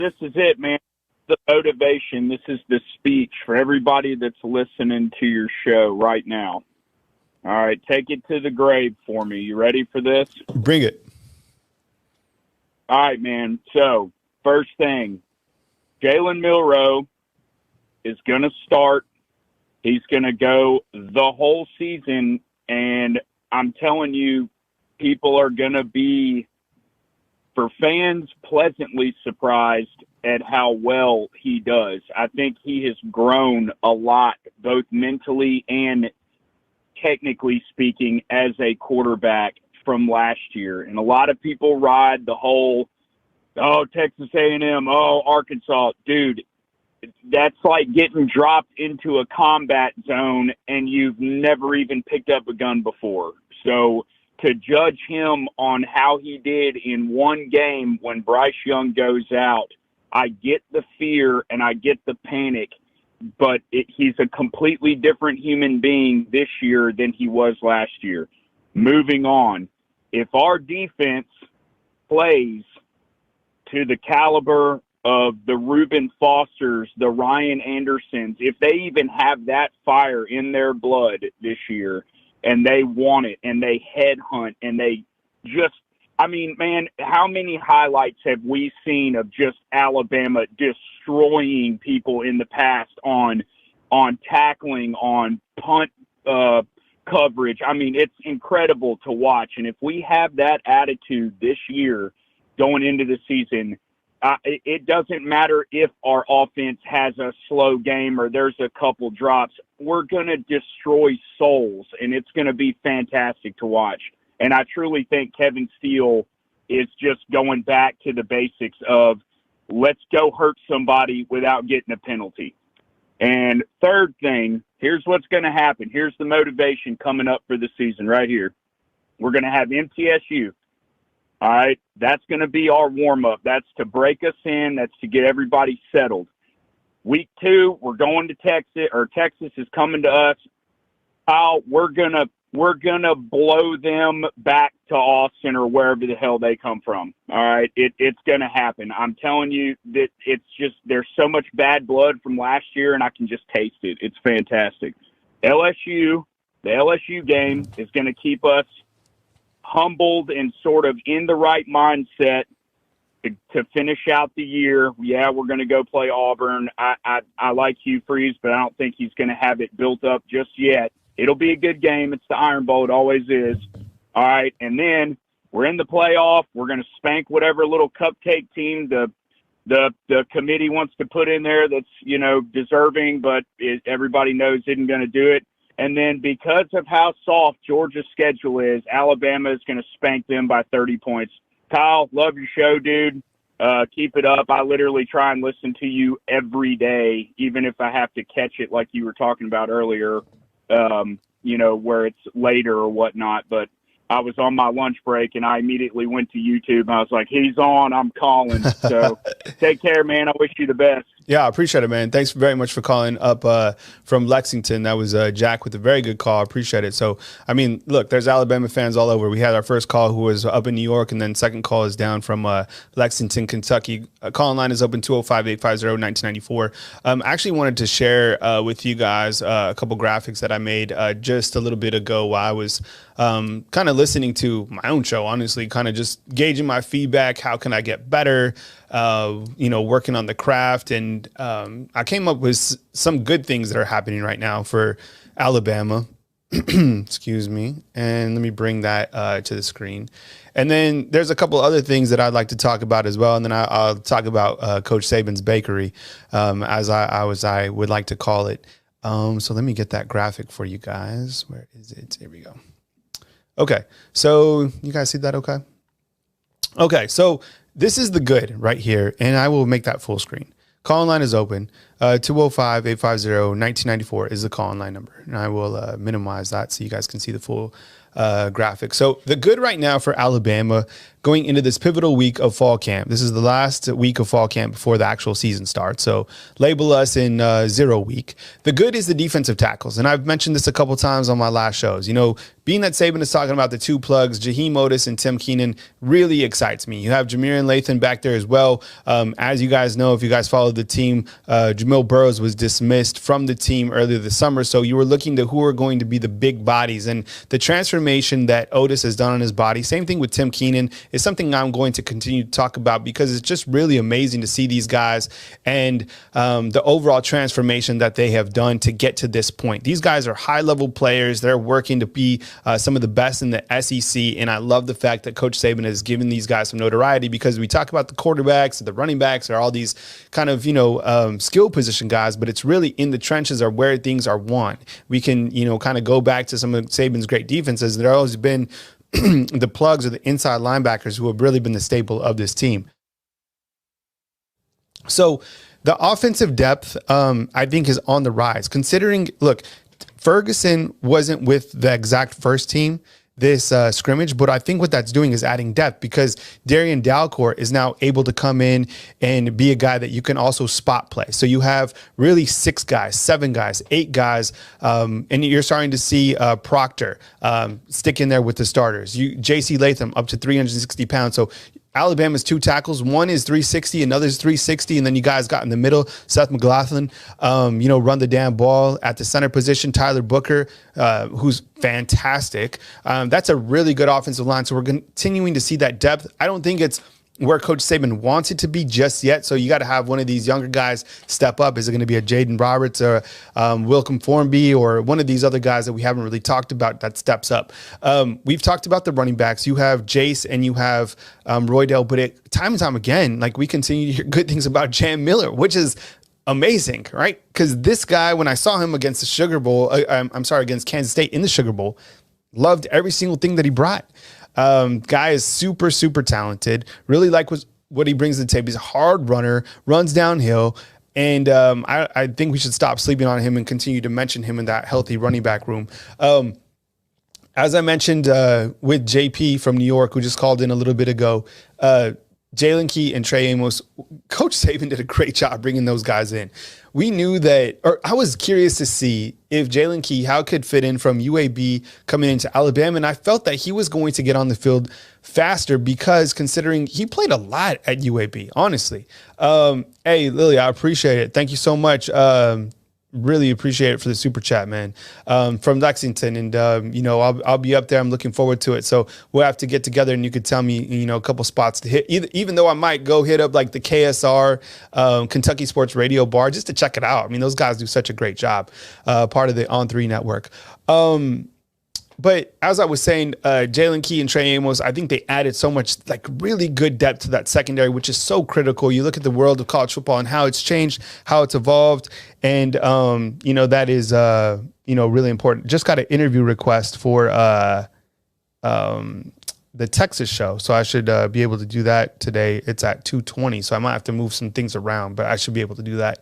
This is it, man. The motivation. This is the speech for everybody that's listening to your show right now. All right, take it to the grave for me. You ready for this? Bring it. All right, man. So, first thing, Jalen Milroe is going to start. He's going to go the whole season, and I'm telling you, people are going to be, for fans, pleasantly surprised at how well he does. I think he has grown a lot, both mentally and technically speaking, as a quarterback from last year. And a lot of people ride the whole, oh, Texas A&M, oh, Arkansas. Dude, that's like getting dropped into a combat zone and you've never even picked up a gun before. So to judge him on how he did in one game when Bryce Young goes out, I get the fear and I get the panic, but he's a completely different human being this year than he was last year. Moving on, if our defense plays to the caliber of the Reuben Fosters, the Ryan Andersons, if they even have that fire in their blood this year and they want it and they headhunt and they just, I mean, man, how many highlights have we seen of just Alabama destroying people in the past on tackling, on punt coverage? I mean, it's incredible to watch. And if we have that attitude this year going into the season, it doesn't matter if our offense has a slow game or there's a couple drops. We're going to destroy souls, and it's going to be fantastic to watch. And I truly think Kevin Steele is just going back to the basics of let's go hurt somebody without getting a penalty. And third thing, here's what's going to happen. Here's the motivation coming up for the season right here. We're going to have MTSU. All right, that's going to be our warm-up. That's to break us in. That's to get everybody settled. Week 2, we're going to Texas, or Texas is coming to us. Kyle, we're gonna blow them back to Austin or wherever the hell they come from. All right, it's going to happen. I'm telling you that it's just there's so much bad blood from last year, and I can just taste it. It's fantastic. LSU, the LSU game is going to keep us humbled and sort of in the right mindset to finish out the year. Yeah, we're going to go play Auburn. I like Hugh Freeze, but I don't think he's going to have it built up just yet. It'll be a good game. It's the Iron Bowl. It always is. All right, and then we're in the playoff. We're going to spank whatever little cupcake team the committee wants to put in there that's, you know, deserving, but everybody knows isn't going to do it. And then because of how soft Georgia's schedule is, Alabama is going to spank them by 30 points. Kyle, love your show, dude. Keep it up. I literally try and listen to you every day, even if I have to catch it like you were talking about earlier, you know, where it's later or whatnot. But I was on my lunch break, and I immediately went to YouTube. And I was like, he's on. I'm calling. So take care, man. I wish you the best. Yeah, I appreciate it, man. Thanks very much for calling up from Lexington. That was Jack with a very good call. I appreciate it. So, I mean, look, there's Alabama fans all over. We had our first call who was up in New York, and then second call is down from Lexington, Kentucky. Call line is open 205-850-1994. I actually wanted to share with you guys a couple graphics that I made just a little bit ago while I was kind of listening to my own show, honestly, kind of just gauging my feedback. How can I get better? You know, working on the craft. And I came up with some good things that are happening right now for Alabama. Excuse me. And let me bring that to the screen. And then there's a couple other things that I'd like to talk about as well. And then I'll talk about Coach Saban's Bakery, as I would like to call it. So let me get that graphic for you guys. Where is it? Here we go. Okay. So you guys see that okay? Okay. So this is the good right here, and I will make that full screen. Call line is open. 205-850-1994 is the call line number, and I will minimize that so you guys can see the full graphic. So the good right now for Alabama, going into this pivotal week of fall camp. This is the last week of fall camp before the actual season starts. So label us in 0 week. The good is the defensive tackles. And I've mentioned this a couple times on my last shows. You know, being that Saban is talking about the two plugs, Jaheim Otis and Tim Keenan, really excites me. You have Jameer and Lathan back there as well. As you guys know, if you guys followed the team, Jamil Burrows was dismissed from the team earlier this summer. So you were looking to who are going to be the big bodies. And the transformation that Otis has done on his body, same thing with Tim Keenan, is something I'm going to continue to talk about because it's just really amazing to see these guys and the overall transformation that they have done to get to this point. These guys are high-level players. They're working to be some of the best in the SEC, and I love the fact that Coach Saban has given these guys some notoriety because we talk about the quarterbacks, the running backs, or all these kind of, skill position guys, but it's really in the trenches are where things are won. We can, kind of go back to some of Saban's great defenses. There have always been the plugs or the inside linebackers who have really been the staple of this team. So the offensive depth, I think, is on the rise. Considering, look, Ferguson wasn't with the exact first team this scrimmage, but I think what that's doing is adding depth because Darian Dalcourt is now able to come in and be a guy that you can also spot play. So you have really 6 guys, 7 guys, 8 guys, and you're starting to see Proctor stick in there with the starters. J.C. Latham up to 360 pounds. So Alabama's 2 tackles. One is 360, another's 360, and then you guys got in the middle. Seth McLaughlin, run the damn ball at the center position. Tyler Booker, who's fantastic. That's a really good offensive line. So we're continuing to see that depth. I don't think it's where Coach Saban wants it to be just yet. So you got to have one of these younger guys step up. Is it going to be a Jaden Roberts or Wilcom Formby or one of these other guys that we haven't really talked about that steps up? We've talked about the running backs. You have Jace and you have Roydell, but time and time again, like we continue to hear good things about Jam Miller, which is amazing, right? Because this guy, when I saw him against the Sugar Bowl, against Kansas State in the Sugar Bowl, loved every single thing that he brought. Guy is super, super talented. Really like what he brings to the table. He's a hard runner, runs downhill. And I think we should stop sleeping on him and continue to mention him in that healthy running back room. As I mentioned with JP from New York, who just called in a little bit ago, Jalen Key and Trey Amos, Coach Saban did a great job bringing those guys in. We knew that, or I was curious to see if Jalen Key, how could fit in from UAB coming into Alabama. And I felt that he was going to get on the field faster because considering he played a lot at UAB, honestly. Hey, Lily, I appreciate it. Thank you so much. Really appreciate it for the super chat, man, from Lexington. And, I'll be up there. I'm looking forward to it. So we'll have to get together and you could tell me, a couple spots to hit, even though I might go hit up like the KSR, Kentucky Sports Radio bar just to check it out. I mean, those guys do such a great job, part of the On3 network. But as I was saying, Jalen Key and Trey Amos, I think they added so much like really good depth to that secondary, which is so critical. You look at the world of college football and how it's changed, how it's evolved. And, that is, really important. Just got an interview request for the Texas show. So I should be able to do that today. It's at 2:20. So I might have to move some things around, but I should be able to do that